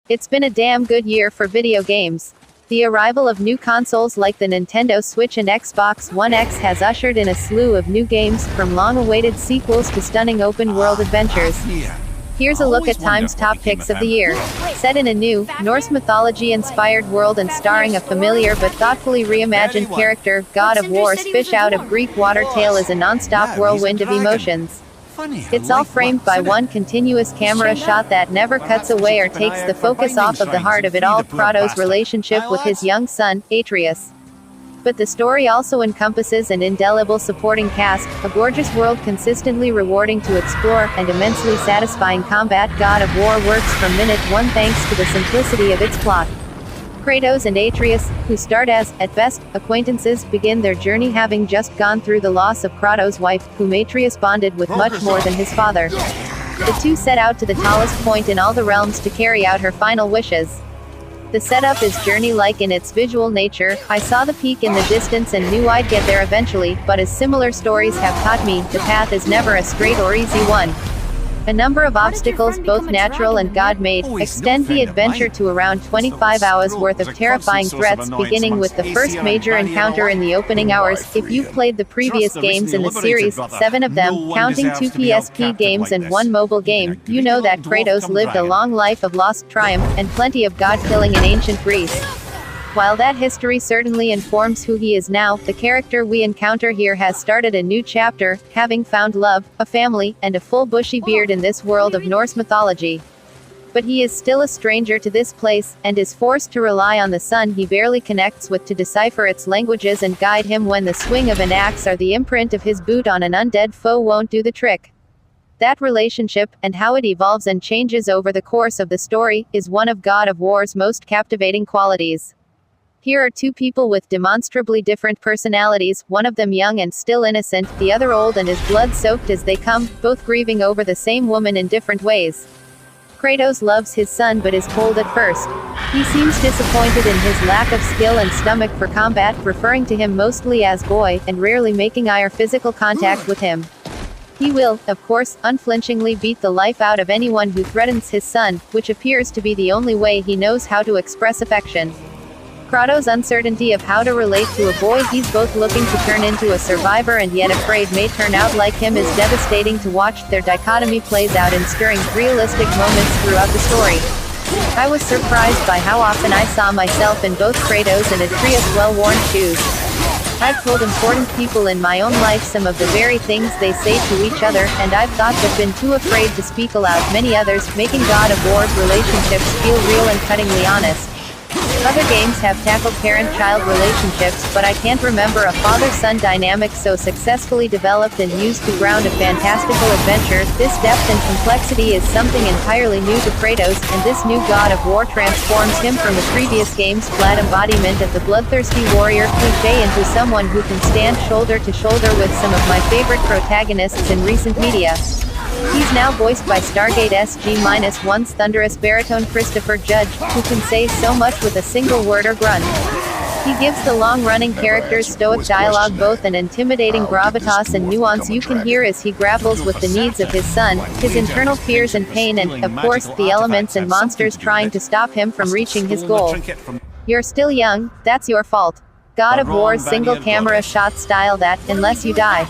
It's been a damn good year for video games. The arrival of new consoles like the Nintendo Switch and Xbox One X has ushered in a slew of new games, from long-awaited sequels to stunning open-world adventures. Here's a look at Time's top picks of the year. Set in a new, Norse mythology-inspired world and starring a familiar but thoughtfully reimagined character, God of War's fish out of Greek water tale is a non-stop whirlwind of emotions. It's all framed by one continuous camera shot that never cuts away or takes the focus off of the heart of it all, Kratos' relationship with his young son, Atreus. But the story also encompasses an indelible supporting cast, a gorgeous world consistently rewarding to explore, and immensely satisfying combat. God of War works from minute one thanks to the simplicity of its plot. Kratos and Atreus, who start as, at best, acquaintances, begin their journey having just gone through the loss of Kratos' wife, whom Atreus bonded with much more than his father. The two set out to the tallest point in all the realms to carry out her final wishes. The setup is journey-like in its visual nature. I saw the peak in the distance and knew I'd get there eventually, but as similar stories have taught me, the path is never a straight or easy one. A number of obstacles, both natural and God-made, extend the adventure to around 25 hours worth of terrifying threats, beginning with the first major encounter in the opening hours. If you've played the previous games in the series, 7 of them, counting 2 PSP games and 1 mobile game, you know that Kratos lived a long life of lost triumph, and plenty of god-killing in ancient Greece. While that history certainly informs who he is now, the character we encounter here has started a new chapter, having found love, a family, and a full bushy beard in this world of Norse mythology. But he is still a stranger to this place, and is forced to rely on the son he barely connects with to decipher its languages and guide him when the swing of an axe or the imprint of his boot on an undead foe won't do the trick. That relationship, and how it evolves and changes over the course of the story, is one of God of War's most captivating qualities. Here are 2 people with demonstrably different personalities, one of them young and still innocent, the other old and as blood-soaked as they come, both grieving over the same woman in different ways. Kratos loves his son but is cold at first. He seems disappointed in his lack of skill and stomach for combat, referring to him mostly as boy, and rarely making eye or physical contact with him. He will, of course, unflinchingly beat the life out of anyone who threatens his son, which appears to be the only way he knows how to express affection. Kratos' uncertainty of how to relate to a boy he's both looking to turn into a survivor and yet afraid may turn out like him is devastating to watch. Their dichotomy plays out in stirring, realistic moments throughout the story. I was surprised by how often I saw myself in both Kratos and Atreus' well-worn shoes. I've told important people in my own life some of the very things they say to each other, and I've thought they've been too afraid to speak aloud. Many others, making God of War's relationships feel real and cuttingly honest. Other games have tackled parent-child relationships, but I can't remember a father-son dynamic so successfully developed and used to ground a fantastical adventure. This depth and complexity is something entirely new to Kratos, and this new God of War transforms him from the previous game's flat embodiment of the bloodthirsty warrior cliché into someone who can stand shoulder to shoulder with some of my favorite protagonists in recent media. He's now voiced by Stargate SG-1's thunderous baritone Christopher Judge, who can say so much with a single word or grunt. He gives the long-running character's stoic dialogue both an intimidating gravitas and nuance you can hear as he grapples with the needs of his son, his internal fears and pain and, of course, the elements and monsters trying to stop him from reaching his goal. You're still young, that's your fault. God of War's single-camera shot style that, unless you die.